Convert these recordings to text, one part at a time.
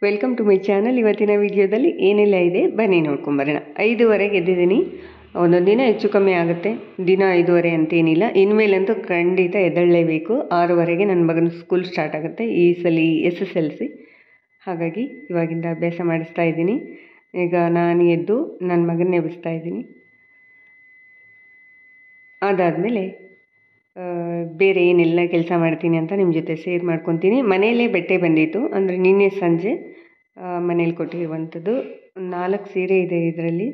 Welcome to my channel. ಇವತ್ತಿನ ವಿಡಿಯೋದಲ್ಲಿ ಏನೆಲ್ಲ ಇದೆ ಬನ್ನಿ ನೋಡ್ಕೊಂಬರೋಣ. 5:15 ಎದ್ದಿದ್ದೀನಿ. ಒಂದೊಂದು ದಿನ ಹೆಚ್ಚು ಕಮ್ಮಿ ಆಗುತ್ತೆ, ದಿನ 5:15 ಅಂತೇನಿಲ್ಲ. ಇನ್ಮೇಲಂತೂ ಖಂಡಿತ ಎದ್ದೇಳಲೇಬೇಕು. 6:15ಗೆ ನನ್ನ ಮಗನ ಸ್ಕೂಲ್ ಸ್ಟಾರ್ಟ್ ಆಗುತ್ತೆ. ಈ ಸಲ SSLC, ಹಾಗಾಗಿ ಇವಾಗಿಂದ ಅಭ್ಯಾಸ ಮಾಡಿಸ್ತಾ ಇದ್ದೀನಿ. ಈಗ ನಾನು ಎದ್ದು ನನ್ನ ಮಗನ್ನೇ ಎಬ್ಬಿಸ್ತಾ ಇದ್ದೀನಿ. ಅದಾದಮೇಲೆ ಬೇರೆ ಏನೆಲ್ಲ ಕೆಲಸ ಮಾಡ್ತೀನಿ ಅಂತ ನಿಮ್ಮ ಜೊತೆ ಶೇರ್ ಮಾಡ್ಕೊತೀನಿ. ಮನೆಯಲ್ಲೇ ಬಟ್ಟೆ ಬಂದಿತ್ತು, ಅಂದರೆ ನಿನ್ನೆ ಸಂಜೆ ಮನೇಲಿ ಕೊಟ್ಟಿರುವಂಥದ್ದು. 4 ಸೀರೆ ಇದೆ ಇದರಲ್ಲಿ.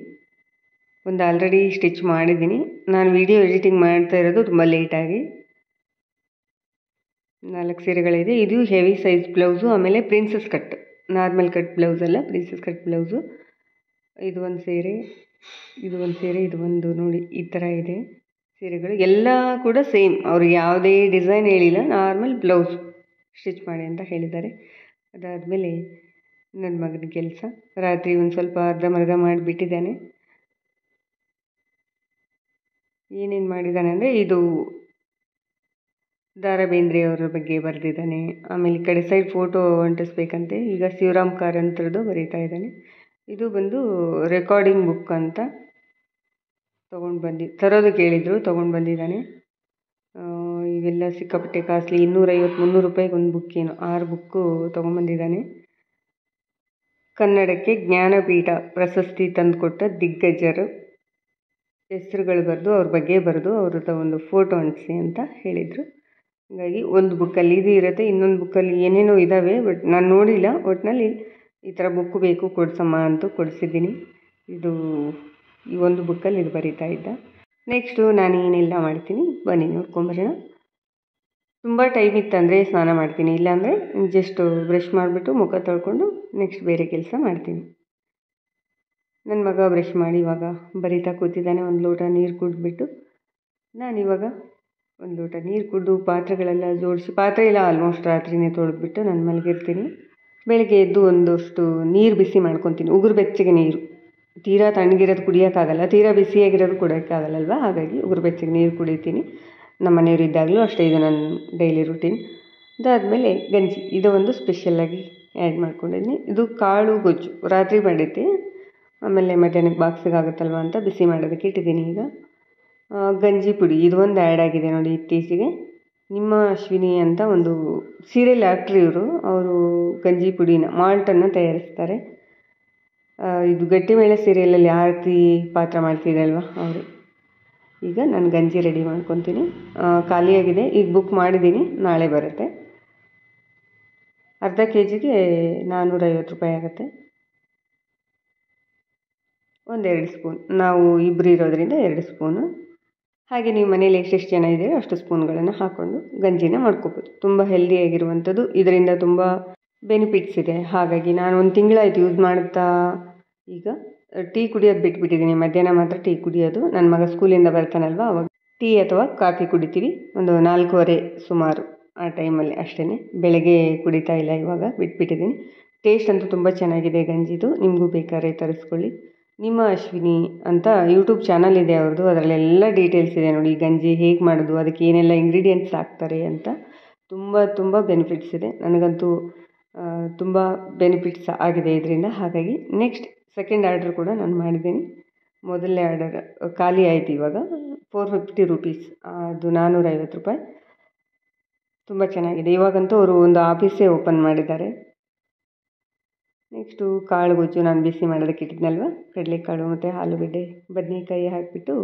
ಒಂದು ಆಲ್ರೆಡಿ ಸ್ಟಿಚ್ ಮಾಡಿದ್ದೀನಿ. ನಾನು ವಿಡಿಯೋ ಎಡಿಟಿಂಗ್ ಮಾಡ್ತಾ ಇರೋದು ತುಂಬ ಲೇಟಾಗಿ. 4 ಸೀರೆಗಳಿದೆ. ಇದು ಹೆವಿ ಸೈಜ್ ಬ್ಲೌಸು, ಆಮೇಲೆ princess cut, normal cut blouse ಅಲ್ಲ, ಪ್ರಿನ್ಸಸ್ ಕಟ್ ಬ್ಲೌಸು. ಇದು ಒಂದು ಸೀರೆ, ಇದು ಒಂದು ಸೀರೆ, ಇದು ಒಂದು ನೋಡಿ ಈ ಥರ ಇದೆ ಸೀರೆಗಳು. ಎಲ್ಲ ಕೂಡ ಸೇಮ್, ಅವ್ರಿಗೆ ಯಾವುದೇ ಡಿಸೈನ್ ಹೇಳಿಲ್ಲ, ನಾರ್ಮಲ್ ಬ್ಲೌಸ್ ಸ್ಟಿಚ್ ಮಾಡಿ ಅಂತ ಹೇಳಿದ್ದಾರೆ. ಅದಾದಮೇಲೆ ನನ್ನ ಮಗನ ಕೆಲಸ ರಾತ್ರಿ ಒಂದು ಸ್ವಲ್ಪ ಅರ್ಧಂಬರ್ಧ ಮಾಡಿಬಿಟ್ಟಿದ್ದಾನೆ. ಏನೇನು ಮಾಡಿದ್ದಾನೆ ಅಂದರೆ, ಇದು ದ ರಾ ಬೇಂದ್ರೆ ಅವರ ಬಗ್ಗೆ ಬರೆದಿದ್ದಾನೆ. ಆಮೇಲೆ ಈ ಕಡೆ ಸೈಡ್ ಫೋಟೋ ಅಂಟಿಸ್ಬೇಕಂತೆ. ಈಗ ಶಿವರಾಮ್ ಕಾರಂತರದ್ದು ಬರೀತಾ ಇದ್ದಾನೆ. ಇದು ಬಂದು ರೆಕಾರ್ಡಿಂಗ್ ಬುಕ್ ಅಂತ ತರೋದಕ್ಕೆ ಹೇಳಿದರು, ತೊಗೊಂಡು ಬಂದಿದ್ದಾನೆ. ಇವೆಲ್ಲ ಸಿಕ್ಕಾಪಟ್ಟೆ ಕಾಸ್ಟ್ಲಿ, 250-300 ರೂಪಾಯಿಗೆ ಒಂದು ಬುಕ್, ಏನು 6 ಬುಕ್ಕು ತೊಗೊಂಬಂದಿದ್ದಾನೆ. ಕನ್ನಡಕ್ಕೆ ಜ್ಞಾನಪೀಠ ಪ್ರಶಸ್ತಿ ತಂದುಕೊಟ್ಟ ದಿಗ್ಗಜರು ಹೆಸರುಗಳು ಬರೆದು, ಅವ್ರ ಬಗ್ಗೆ ಬರೆದು, ಅವ್ರದ್ದು ಒಂದು ಫೋಟೋ ಅಂಟಿಸಿ ಅಂತ ಹೇಳಿದರು. ಹಾಗಾಗಿ ಒಂದು ಬುಕ್ಕಲ್ಲಿ ಇದು ಇರುತ್ತೆ, ಇನ್ನೊಂದು ಬುಕ್ಕಲ್ಲಿ ಏನೇನೋ ಇದ್ದಾವೆ, ಬಟ್ ನಾನು ನೋಡಿಲ್ಲ. ಒಟ್ಟಿನಲ್ಲಿ ಈ ಥರ ಬುಕ್ ಬೇಕು ಕೊಡ್ಸಮ್ಮ ಅಂತೂ ಕೊಡಿಸಿದ್ದೀನಿ. ಇದು ಈ ಒಂದು ಬುಕ್ಕಲ್ಲಿ ಇದು ಬರೀತಾ ಇದ್ದ. ನೆಕ್ಸ್ಟು ನಾನು ಏನೆಲ್ಲ ಮಾಡ್ತೀನಿ ಬನ್ನಿ ನೋಡ್ಕೊಂಬರೋಣ. ತುಂಬ ಟೈಮ್ ಇತ್ತಂದರೆ ಸ್ನಾನ ಮಾಡ್ತೀನಿ, ಇಲ್ಲಾಂದರೆ ಜಸ್ಟ್ ಬ್ರಷ್ ಮಾಡಿಬಿಟ್ಟು ಮುಖ ತೊಳ್ಕೊಂಡು ನೆಕ್ಸ್ಟ್ ಬೇರೆ ಕೆಲಸ ಮಾಡ್ತೀನಿ. ನನ್ನ ಮಗ ಬ್ರಷ್ ಮಾಡಿ ಇವಾಗ ಬರೀತಾ ಕೂತಿದ್ದಾನೆ. ಒಂದು ಲೋಟ ನೀರು ಕುಡಿದ್ಬಿಟ್ಟು ನಾನಿವಾಗ ಒಂದು ಲೋಟ ನೀರು ಕುಡಿದು ಪಾತ್ರೆಗಳೆಲ್ಲ ಜೋಡಿಸಿ, ಪಾತ್ರೆ ಎಲ್ಲ ಆಲ್ಮೋಸ್ಟ್ ರಾತ್ರಿನೇ ತೊಳೆದ್ಬಿಟ್ಟು ನಾನು ಮಲಗಿರ್ತೀನಿ. ಬೆಳಗ್ಗೆ ಎದ್ದು ಒಂದಷ್ಟು ನೀರು ಬಿಸಿ ಮಾಡ್ಕೊತೀನಿ, ಉಗುರು ಬೆಚ್ಚಗೆ ನೀರು. ತೀರಾ ತಣ್ಣಗಿರೋದು ಕುಡಿಯೋಕ್ಕಾಗಲ್ಲ, ತೀರಾ ಬಿಸಿಯಾಗಿರೋದು ಕುಡಿಯೋಕ್ಕಾಗಲ್ಲಲ್ವ, ಹಾಗಾಗಿ ಉಗುರು ಬೆಚ್ಚಗೆ ನೀರು ಕುಡಿತೀನಿ. ನಮ್ಮ ಮನೆಯವರು ಇದ್ದಾಗಲೂ ಅಷ್ಟೇ, ಇದು ನನ್ನ ಡೈಲಿ ರುಟೀನ್. ಅದಾದಮೇಲೆ ಗಂಜಿ, ಇದು ಒಂದು ಸ್ಪೆಷಲ್ಲಾಗಿ ಆ್ಯಡ್ ಮಾಡ್ಕೊಂಡಿದ್ದೀನಿ. ಇದು ಕಾಳು ಗೊಜ್ಜು ರಾತ್ರಿ ಮಾಡಿದ್ದೆ, ಆಮೇಲೆ ಮಧ್ಯಾಹ್ನಕ್ಕೆ ಬಾಕ್ಸಿಗೆ ಆಗುತ್ತಲ್ವ ಅಂತ ಬಿಸಿ ಮಾಡೋದಕ್ಕೆ ಇಟ್ಟಿದ್ದೀನಿ. ಈಗ ಗಂಜಿ ಪುಡಿ, ಇದು ಒಂದು ಆ್ಯಡ್ ಆಗಿದೆ ನೋಡಿ ಇತ್ತೀಚೆಗೆ. ನಿಮ್ಮ ಅಶ್ವಿನಿ ಅಂತ ಒಂದು ಸೀರಿಯಲ್ ಆ್ಯಕ್ಟ್ರ್ ಇವರು, ಅವರು ಗಂಜಿ ಪುಡಿನ ಮಾಲ್ಟನ್ನು ತಯಾರಿಸ್ತಾರೆ. ಇದು ಗಟ್ಟಿಮೇಳ ಸೀರಿಯಲಲ್ಲಿ ಆರತಿ ಪಾತ್ರ ಮಾಡ್ತಿದ್ದಲ್ವ ಅವರು. ಈಗ ನಾನು ಗಂಜಿ ರೆಡಿ ಮಾಡ್ಕೊತೀನಿ. ಖಾಲಿಯಾಗಿದೆ, ಈಗ ಬುಕ್ ಮಾಡಿದ್ದೀನಿ, ನಾಳೆ ಬರುತ್ತೆ. ಅರ್ಧ ಕೆಜಿಗೆ 450 ರೂಪಾಯಿ ಆಗುತ್ತೆ. 1-2 ಸ್ಪೂನ್, ನಾವು ಇಬ್ಬರು ಇರೋದ್ರಿಂದ 2 ಸ್ಪೂನು. ಹಾಗೆ ನೀವು ಮನೇಲಿ ಎಷ್ಟೆಷ್ಟು ಜನ ಇದ್ದೀರೋ ಅಷ್ಟು ಸ್ಪೂನ್ಗಳನ್ನು ಹಾಕ್ಕೊಂಡು ಗಂಜಿನ ಮಾಡ್ಕೋಬೋದು. ತುಂಬ ಹೆಲ್ದಿಯಾಗಿರುವಂಥದ್ದು, ಇದರಿಂದ ತುಂಬ ಬೆನಿಫಿಟ್ಸ್ ಇದೆ. ಹಾಗಾಗಿ ನಾನು 1 ತಿಂಗಳಾಯ್ತು ಯೂಸ್ ಮಾಡ್ತಾ. ಈಗ ಟೀ ಕುಡಿಯೋದು ಬಿಟ್ಬಿಟ್ಟಿದ್ದೀನಿ, ಮಧ್ಯಾಹ್ನ ಮಾತ್ರ ಟೀ ಕುಡಿಯೋದು. ನನ್ನ ಮಗ ಸ್ಕೂಲಿಂದ ಬರ್ತಾನಲ್ವ, ಅವಾಗ ಟೀ ಅಥವಾ ಕಾಫಿ ಕುಡಿತೀವಿ, ಒಂದು 4:15 ಸುಮಾರು ಆ ಟೈಮಲ್ಲಿ ಅಷ್ಟೇ. ಬೆಳಗ್ಗೆ ಕುಡಿತಾ ಇಲ್ಲ, ಇವಾಗ ಬಿಟ್ಬಿಟ್ಟಿದ್ದೀನಿ. ಟೇಸ್ಟ್ ಅಂತೂ ತುಂಬ ಚೆನ್ನಾಗಿದೆ ಗಂಜಿದು, ನಿಮಗೂ ಬೇಕಾದ್ರೆ ತರಿಸ್ಕೊಳ್ಳಿ. ನಿಮ್ಮ ಅಶ್ವಿನಿ ಅಂತ ಯೂಟ್ಯೂಬ್ ಚಾನಲ್ ಇದೆ ಅವ್ರದ್ದು, ಅದರಲ್ಲೆಲ್ಲ ಡೀಟೇಲ್ಸ್ ಇದೆ ನೋಡಿ, ಗಂಜಿ ಹೇಗೆ ಮಾಡೋದು, ಅದಕ್ಕೆ ಏನೆಲ್ಲ ಇಂಗ್ರೀಡಿಯೆಂಟ್ಸ್ ಹಾಕ್ತಾರೆ ಅಂತ. ತುಂಬ ಬೆನಿಫಿಟ್ಸ್ ಇದೆ. ನನಗಂತೂ ತುಂಬ ಬೆನಿಫಿಟ್ಸ್ ಆಗಿದೆ ಇದರಿಂದ. ಹಾಗಾಗಿ ನೆಕ್ಸ್ಟ್ ಸೆಕೆಂಡ್ ಆರ್ಡರ್ ಕೂಡ ನಾನು ಮಾಡಿದ್ದೀನಿ. ಮೊದಲನೇ ಆರ್ಡರ್ ಖಾಲಿ ಆಯಿತು, ಇವಾಗ 450 ರೂಪೀಸ್, ಅದು 450 ರೂಪಾಯಿ. ತುಂಬ ಚೆನ್ನಾಗಿದೆ. ಇವಾಗಂತೂ ಅವರು ಒಂದು ಆಫೀಸೇ ಓಪನ್ ಮಾಡಿದ್ದಾರೆ. ನೆಕ್ಸ್ಟು ಕಾಳು ಗೊಜ್ಜು, ನಾನು ಬಿಸಿ ಮಾಡೋದಕ್ಕೆ ಇಟ್ಟಿದ್ನಲ್ವ, ಕಡಲೆಕಾಳು ಮತ್ತು ಆಲೂಗಡ್ಡೆ ಬದನೆಕಾಯಿ ಹಾಕಿಬಿಟ್ಟು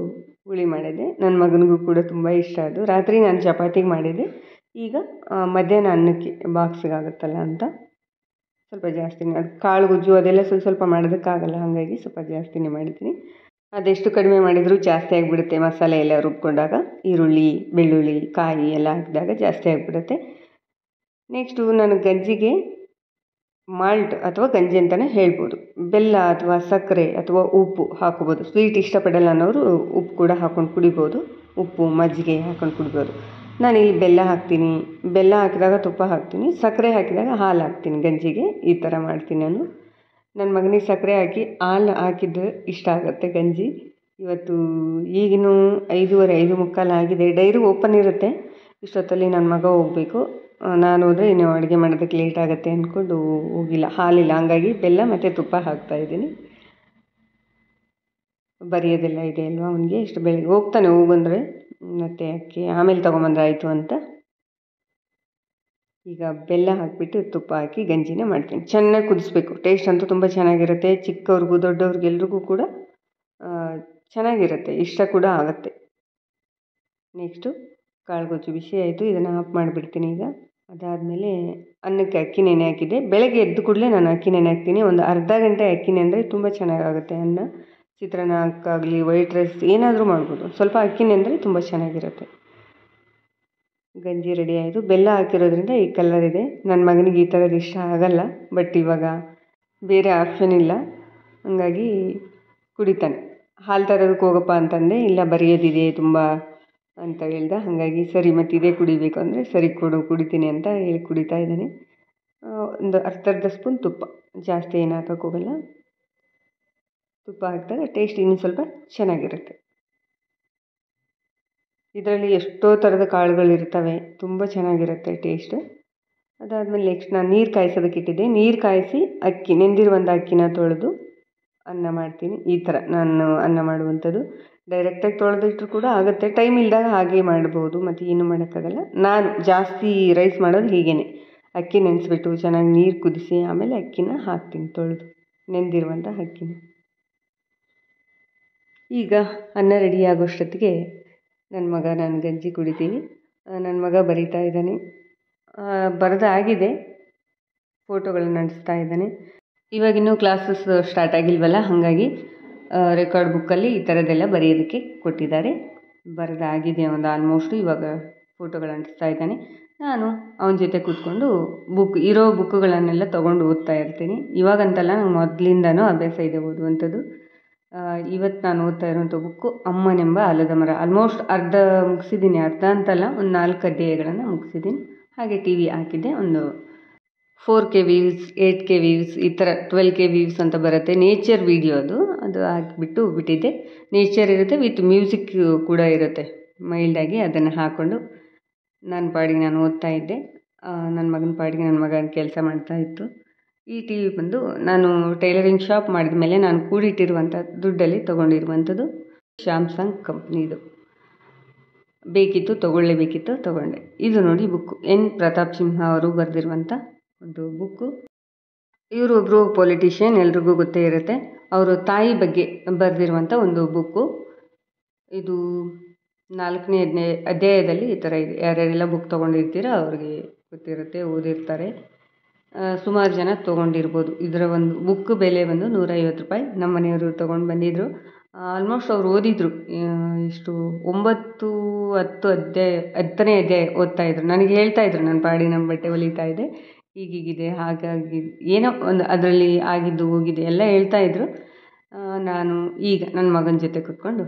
ಹುಳಿ ಮಾಡಿದ್ದೆ. ನನ್ನ ಮಗನಿಗೂ ಕೂಡ ತುಂಬ ಇಷ್ಟ ಅದು. ರಾತ್ರಿ ನಾನು ಚಪಾತಿಗೆ ಮಾಡಿದ್ದೆ, ಈಗ ಮಧ್ಯಾಹ್ನ ಅನ್ನಕ್ಕೆ ಬಾಕ್ಸಿಗೆ ಆಗುತ್ತಲ್ಲ ಅಂತ ಸ್ವಲ್ಪ ಜಾಸ್ತಿನೇ. ಅದು ಕಾಳು ಗೊಜ್ಜು ಅದೆಲ್ಲ ಸ್ವಲ್ಪ ಮಾಡೋದಕ್ಕಾಗಲ್ಲ, ಹಾಗಾಗಿ ಸ್ವಲ್ಪ ಜಾಸ್ತಿನೇ ಮಾಡಿದ್ದೀನಿ. ಅದೆಷ್ಟು ಕಡಿಮೆ ಮಾಡಿದರೂ ಜಾಸ್ತಿ ಆಗಿಬಿಡುತ್ತೆ, ಮಸಾಲೆ ಎಲ್ಲ ರುಬ್ಕೊಂಡಾಗ, ಈರುಳ್ಳಿ ಬೆಳ್ಳುಳ್ಳಿ ಕಾಯಿ ಎಲ್ಲ ಹಾಕಿದಾಗ ಜಾಸ್ತಿ ಆಗಿಬಿಡುತ್ತೆ. ನೆಕ್ಸ್ಟು ನಾನು ಗಂಜಿಗೆ ಮಾಲ್ಟ್ ಅಥವಾ ಗಂಜಿ ಅಂತಲೇ ಹೇಳ್ಬೋದು. ಬೆಲ್ಲ ಅಥವಾ ಸಕ್ಕರೆ ಅಥವಾ ಉಪ್ಪು ಹಾಕೋಬೋದು. ಸ್ವೀಟ್ ಇಷ್ಟಪಡಲ್ಲ ಅನ್ನೋರು ಉಪ್ಪು ಕೂಡ ಹಾಕ್ಕೊಂಡು ಕುಡಿಬೋದು, ಉಪ್ಪು ಮಜ್ಜಿಗೆ ಹಾಕ್ಕೊಂಡು ಕುಡಿಬೋದು. ನಾನಿಲ್ಲಿ ಬೆಲ್ಲ ಹಾಕ್ತೀನಿ, ಬೆಲ್ಲ ಹಾಕಿದಾಗ ತುಪ್ಪ ಹಾಕ್ತೀನಿ, ಸಕ್ಕರೆ ಹಾಕಿದಾಗ ಹಾಲು ಹಾಕ್ತೀನಿ ಗಂಜಿಗೆ. ಈ ಥರ ಮಾಡ್ತೀನಿ ನಾನು. ನನ್ನ ಮಗನಿಗೆ ಸಕ್ಕರೆ ಹಾಕಿ ಹಾಲು ಹಾಕಿದ್ದು ಇಷ್ಟ ಆಗುತ್ತೆ ಗಂಜಿ. ಇವತ್ತು ಈಗಿನೂ 5:15 5:45 ಆಗಿದೆ. ಡೈರಿ ಓಪನ್ ಇರುತ್ತೆ, ಇಷ್ಟೊತ್ತಲ್ಲಿ ನನ್ನ ಮಗ ಹೋಗಬೇಕು. ನಾನು ಹೋದರೆ ಇನ್ನೂ ಅಡುಗೆ ಮಾಡೋದಕ್ಕೆ ಲೇಟ್ ಆಗುತ್ತೆ ಅಂದ್ಕೊಂಡು ಹೋಗಿಲ್ಲ. ಹಾಲಿಲ್ಲ, ಹಂಗಾಗಿ ಬೆಲ್ಲ ಮತ್ತು ತುಪ್ಪ ಹಾಕ್ತಾಯಿದ್ದೀನಿ. ಬರೆಯೋದೆಲ್ಲ ಇದೆ ಅಲ್ವಾ ಅವನಿಗೆ. ಇಷ್ಟು ಬೆಳಗ್ಗೆ ಹೋಗ್ತಾನೆ, ಹೋಗಂದರೆ ಮತ್ತು ಅಕ್ಕಿ ಆಮೇಲೆ ತೊಗೊಂಬಂದ್ರೆ ಆಯಿತು ಅಂತ. ಈಗ ಬೆಲ್ಲ ಹಾಕಿಬಿಟ್ಟು ತುಪ್ಪ ಹಾಕಿ ಗಂಜಿನ ಮಾಡ್ತೀನಿ. ಚೆನ್ನಾಗಿ ಕುದಿಸ್ಬೇಕು. ಟೇಸ್ಟ್ ಅಂತೂ ತುಂಬ ಚೆನ್ನಾಗಿರುತ್ತೆ. ಚಿಕ್ಕವ್ರಿಗೂ ದೊಡ್ಡವ್ರಿಗೆ ಎಲ್ರಿಗೂ ಕೂಡ ಚೆನ್ನಾಗಿರುತ್ತೆ, ಇಷ್ಟ ಕೂಡ ಆಗುತ್ತೆ. ನೆಕ್ಸ್ಟು ಕಾಳುಗೊಜ್ಜು ಬಿಸಿ ಆಯಿತು, ಇದನ್ನು ಆಫ್ ಮಾಡಿಬಿಡ್ತೀನಿ ಈಗ. ಅದಾದಮೇಲೆ ಅನ್ನಕ್ಕೆ ಅಕ್ಕಿ ನೆನೆ ಹಾಕಿದ್ದೆ. ಬೆಳಗ್ಗೆ ಎದ್ದು ಕೂಡಲೇ ನಾನು ಅಕ್ಕಿ ನೆನೆ ಹಾಕ್ತೀನಿ. ಒಂದು ಅರ್ಧ ಗಂಟೆ ಅಕ್ಕಿ ನೆನೆದರೆ ತುಂಬ ಚೆನ್ನಾಗಾಗುತ್ತೆ ಅನ್ನ. ಚಿತ್ರಾನ್ನಕ್ಕಾಗಲಿ ವೈಟ್ ರೈಸ್ ಏನಾದರೂ ಮಾಡ್ಬೋದು. ಸ್ವಲ್ಪ ಅಕ್ಕಿ ನೆನೆದರೆ ತುಂಬ ಚೆನ್ನಾಗಿರುತ್ತೆ. ಗಂಜಿ ರೆಡಿ ಆಯಿತು. ಬೆಲ್ಲ ಹಾಕಿರೋದ್ರಿಂದ ಈ ಕಲರ್ ಇದೆ. ನನ್ನ ಮಗನಿಗೆ ಈ ಥರದ್ದು ಇಷ್ಟ ಆಗಲ್ಲ, ಬಟ್ ಇವಾಗ ಬೇರೆ ಆಪ್ಷನ್ ಇಲ್ಲ, ಹಂಗಾಗಿ ಕುಡಿತಾನೆ. ಹಾಲು ತರೋದಕ್ಕೆ ಹೋಗಪ್ಪ ಅಂತಂದೆ, ಇಲ್ಲ ಬರೆಯೋದಿದೆ ತುಂಬ ಅಂತ ಹೇಳ್ದ. ಹಾಗಾಗಿ ಸರಿ ಮತ್ತು ಇದೇ ಕುಡಿಬೇಕು ಅಂದರೆ ಸರಿ ಕೊಡು ಕುಡಿತೀನಿ ಅಂತ ಹೇಳಿ ಕುಡಿತಾ ಇದ್ದಾನೆ. ಒಂದು ಅರ್ಧ ಸ್ಪೂನ್ ತುಪ್ಪ, ಜಾಸ್ತಿ ಏನು ಹಾಕೋಕ್ಕೆ ಹೋಗಲ್ಲ. ತುಪ್ಪ ಹಾಕಿದಾಗ ಟೇಸ್ಟ್ ಇನ್ನೂ ಸ್ವಲ್ಪ ಚೆನ್ನಾಗಿರುತ್ತೆ. ಇದರಲ್ಲಿ ಎಷ್ಟೋ ಥರದ ಕಾಳುಗಳಿರ್ತವೆ, ತುಂಬ ಚೆನ್ನಾಗಿರುತ್ತೆ ಟೇಸ್ಟು. ಅದಾದಮೇಲೆ ನೆಕ್ಸ್ಟ್ ನಾನು ನೀರು ಕಾಯಿಸೋದಕ್ಕೆ ಇಟ್ಟಿದ್ದೆ. ನೀರು ಕಾಯಿಸಿ ನೆಂದಿರುವಂಥ ಅಕ್ಕಿನ ತೊಳೆದು ಅನ್ನ ಮಾಡ್ತೀನಿ. ಈ ಥರ ನಾನು ಅನ್ನ ಮಾಡುವಂಥದ್ದು. ಡೈರೆಕ್ಟಾಗಿ ತೊಳೆದಿಟ್ಟರು ಕೂಡ ಆಗುತ್ತೆ, ಟೈಮ್ ಇಲ್ಲದಾಗ ಹಾಗೆ ಮಾಡ್ಬೋದು, ಮತ್ತು ಏನು ಮಾಡೋಕ್ಕಾಗಲ್ಲ. ನಾನು ಜಾಸ್ತಿ ರೈಸ್ ಮಾಡೋದು ಹೀಗೇ, ಅಕ್ಕಿ ನೆನೆಸ್ಬಿಟ್ಟು ಚೆನ್ನಾಗಿ ನೀರು ಕುದಿಸಿ ಆಮೇಲೆ ಅಕ್ಕಿನ ಹಾಕ್ತೀನಿ, ತೊಳೆದು ನೆಂದಿರುವಂಥ ಅಕ್ಕಿನ. ಈಗ ಅನ್ನ ರೆಡಿ ಆಗೋಷ್ಟೊತ್ತಿಗೆ ನಾನು ಗಂಜಿ ಕುಡಿತೀನಿ. ನನ್ನ ಮಗ ಬರಿತಾ ಇದ್ದಾನೆ, ಬರೆದಾಗಿದೆ, ಫೋಟೋಗಳನ್ನ ಅಂಟಿಸ್ತಾ ಇದ್ದಾನೆ. ಇವಾಗಿನ್ನೂ ಕ್ಲಾಸಸ್ ಸ್ಟಾರ್ಟ್ ಆಗಿಲ್ವಲ್ಲ, ಹಾಗಾಗಿ ರೆಕಾರ್ಡ್ ಬುಕ್ಕಲ್ಲಿ ಈ ಥರದ್ದೆಲ್ಲ ಬರೆಯೋದಕ್ಕೆ ಕೊಟ್ಟಿದ್ದಾರೆ. ಬರೆದಾಗಿದೆ ಒಂದು ಆಲ್ಮೋಸ್ಟು. ಇವಾಗ ಫೋಟೋಗಳು ಅಂಟಿಸ್ತಾ ಇದ್ದಾನೆ. ನಾನು ಅವನ ಜೊತೆ ಕೂತ್ಕೊಂಡು ಇರೋ ಬುಕ್ಕುಗಳನ್ನೆಲ್ಲ ತೊಗೊಂಡು ಓದ್ತಾ ಇರ್ತೀನಿ. ಇವಾಗಂತಲ್ಲ, ನಂಗೆ ಮೊದಲಿಂದನೂ ಅಭ್ಯಾಸ ಇದೆ ಓದುವಂಥದ್ದು. ಇವತ್ತು ನಾನು ಓದ್ತಾ ಇರೋಂಥ ಬುಕ್ಕು ಅಮ್ಮನೆಂಬ ಆಲದ ಮರ. ಆಲ್ಮೋಸ್ಟ್ ಅರ್ಧ ಮುಗಿಸಿದ್ದೀನಿ, ಅರ್ಧ ಅಂತಲ್ಲ, ಒಂದು 4 ಅಧ್ಯಾಯಗಳನ್ನು ಮುಗಿಸಿದ್ದೀನಿ. ಹಾಗೆ ಟಿ ವಿ ಹಾಕಿದ್ದೆ. ಒಂದು 4K ವ್ಯೂಸ್, 8K ವ್ಯೂಸ್, ಈ ಥರ 12K ವ್ಯೂಸ್ ಅಂತ ಬರುತ್ತೆ. ನೇಚರ್ ವೀಡಿಯೋ ಅದು ಹಾಕಿಬಿಟ್ಟು ಬಿಟ್ಟಿದ್ದೆ. ನೇಚರ್ ಇರುತ್ತೆ, ವಿತ್ ಮ್ಯೂಸಿಕ್ ಕೂಡ ಇರುತ್ತೆ ಮೈಲ್ಡಾಗಿ. ಅದನ್ನು ಹಾಕ್ಕೊಂಡು ನನ್ನ ಪಾಡಿಗೆ ನಾನು ಓದ್ತಾ ಇದ್ದೆ. ನನ್ನ ಮಗನ ಪಾಡಿಗೆ ನನ್ನ ಮಗನ ಕೆಲಸ ಮಾಡ್ತಾಯಿತ್ತು. ಈ ಟಿ ವಿ ಬಂದು ನಾನು ಟೈಲರಿಂಗ್ ಶಾಪ್ ಮಾಡಿದ ಮೇಲೆ ನಾನು ಕೂಡಿಟ್ಟಿರುವಂಥ ದುಡ್ಡಲ್ಲಿ ತೊಗೊಂಡಿರುವಂಥದ್ದು. ಸ್ಯಾಮ್ಸಂಗ್ ಕಂಪ್ನಿದು ಬೇಕಿತ್ತು, ತೊಗೊಂಡೆ. ಇದು ನೋಡಿ ಬುಕ್ಕು, ಎನ್ ಪ್ರತಾಪ್ ಸಿಂಹ ಅವರು ಬರೆದಿರುವಂಥ ಒಂದು ಬುಕ್ಕು. ಇವರೊಬ್ಬರು ಪೊಲಿಟಿಷಿಯನ್, ಎಲ್ರಿಗೂ ಗೊತ್ತೇ ಇರುತ್ತೆ. ಅವರು ತಾಯಿ ಬಗ್ಗೆ ಬರೆದಿರುವಂಥ ಒಂದು ಬುಕ್ಕು. ಇದು 4ನೇ ಅಧ್ಯಾಯದಲ್ಲಿ ಈ ಥರ ಇದೆ. ಯಾರ್ಯಾರೆಲ್ಲ ಬುಕ್ ತೊಗೊಂಡಿರ್ತೀರೋ ಅವ್ರಿಗೆ ಗೊತ್ತಿರುತ್ತೆ, ಓದಿರ್ತಾರೆ. ಸುಮಾರು ಜನ ತೊಗೊಂಡಿರ್ಬೋದು. ಇದರ ಒಂದು ಬುಕ್ ಬೆಲೆ ಬಂದು 150 ರೂಪಾಯಿ. ನಮ್ಮ ಮನೆಯವರು ತೊಗೊಂಡು ಬಂದಿದ್ದರು. ಆಲ್ಮೋಸ್ಟ್ ಅವ್ರು ಓದಿದ್ರು. ಇಷ್ಟು 9, 10 ಅಧ್ಯಾಯ, 10ನೇ ಅಧ್ಯಾಯ ಓದ್ತಾಯಿದ್ರು. ನನಗೆ ಹೇಳ್ತಾಯಿದ್ರು, ನನ್ನ ಪಾಡಿ ನಮ್ಮ ಬಟ್ಟೆ ಹೊಲಿತಾ ಇದ್ದೆ, ಹೀಗೀಗಿದೆ, ಹಾಗಾಗಿ ಏನೋ ಒಂದು ಅದರಲ್ಲಿ ಆಗಿದ್ದು ಹೋಗಿದೆ ಎಲ್ಲ ಹೇಳ್ತಾಯಿದ್ರು. ನಾನು ಈಗ ನನ್ನ ಮಗನ ಜೊತೆ ಕೂತ್ಕೊಂಡು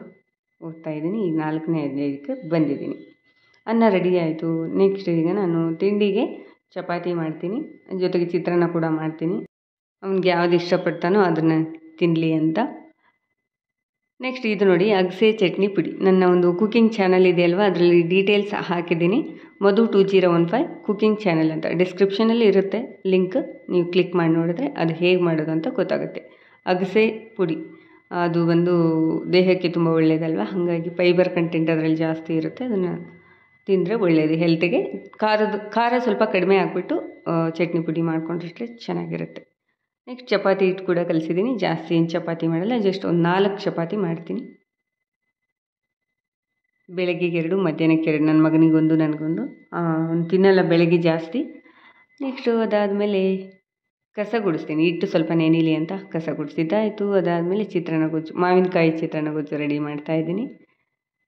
ಓದ್ತಾಯಿದ್ದೀನಿ. ಈಗ 4ನೇ ಅಧ್ಯಾಯಕ್ಕೆ ಬಂದಿದ್ದೀನಿ. ಅನ್ನ ರೆಡಿ ಆಯಿತು. ನೆಕ್ಸ್ಟ್ ಈಗ ನಾನು ತಿಂಡಿಗೆ ಚಪಾತಿ ಮಾಡ್ತೀನಿ, ಜೊತೆಗೆ ಚಿತ್ರಾನ್ನ ಕೂಡ ಮಾಡ್ತೀನಿ. ಅವ್ನಿಗೆ ಯಾವ್ದು ಇಷ್ಟಪಡ್ತಾನೋ ಅದನ್ನು ತಿನ್ನಲಿ ಅಂತ. ನೆಕ್ಸ್ಟ್ ಇದು ನೋಡಿ, ಅಗಸೆ ಚಟ್ನಿ ಪುಡಿ. ನನ್ನ ಒಂದು ಕುಕ್ಕಿಂಗ್ ಚಾನಲ್ ಇದೆ ಅಲ್ವಾ, ಅದರಲ್ಲಿ ಡೀಟೇಲ್ಸ್ ಹಾಕಿದ್ದೀನಿ. ಮಧು 2015 ಕುಕ್ಕಿಂಗ್ ಚಾನಲ್ ಅಂತ ಡಿಸ್ಕ್ರಿಪ್ಷನಲ್ಲಿ ಇರುತ್ತೆ ಲಿಂಕ್. ನೀವು ಕ್ಲಿಕ್ ಮಾಡಿ ನೋಡಿದ್ರೆ ಅದು ಹೇಗೆ ಮಾಡೋದು ಅಂತ ಗೊತ್ತಾಗುತ್ತೆ. ಅಗಸೆ ಪುಡಿ ಅದು ಬಂದು ದೇಹಕ್ಕೆ ತುಂಬ ಒಳ್ಳೆಯದಲ್ವ, ಹಾಗಾಗಿ ಫೈಬರ್ ಕಂಟೆಂಟ್ ಅದರಲ್ಲಿ ಜಾಸ್ತಿ ಇರುತ್ತೆ. ಅದನ್ನು ತಿಂದರೆ ಒಳ್ಳೆಯದು ಹೆಲ್ತಿಗೆ. ಖಾರ ಸ್ವಲ್ಪ ಕಡಿಮೆ ಹಾಕ್ಬಿಟ್ಟು ಚಟ್ನಿ ಪುಡಿ ಮಾಡ್ಕೊಂಡ್ರೆ ಚೆನ್ನಾಗಿರುತ್ತೆ. ನೆಕ್ಸ್ಟ್ ಚಪಾತಿ ಹಿಟ್ಟು ಕೂಡ ಕಲಿಸಿದ್ದೀನಿ. ಜಾಸ್ತಿ ಏನು ಚಪಾತಿ ಮಾಡಲ್ಲ, ಜಸ್ಟ್ ಒಂದು 4 ಚಪಾತಿ ಮಾಡ್ತೀನಿ. ಬೆಳಗ್ಗೆಗೆ 2, ಮಧ್ಯಾಹ್ನಕ್ಕೆ 2. ನನ್ನ ಮಗನಿಗೊಂದು, ನನಗೊಂದು. ಅವ್ನು ತಿನ್ನಲ್ಲ ಬೆಳಗ್ಗೆ ಜಾಸ್ತಿ. ನೆಕ್ಸ್ಟು ಅದಾದಮೇಲೆ ಕಸ ಗುಡಿಸ್ತೀನಿ. ಹಿಟ್ಟು ಸ್ವಲ್ಪ ನೆನೀಲಿ ಅಂತ ಕಸ ಗುಡಿಸಿದ್ದಾಯಿತು. ಅದಾದಮೇಲೆ ಚಿತ್ರಾನ್ನ ಗೊಜ್ಜು, ಮಾವಿನಕಾಯಿ ಚಿತ್ರಾನ್ನ ಗೊಜ್ಜು ರೆಡಿ ಮಾಡ್ತಾಯಿದ್ದೀನಿ.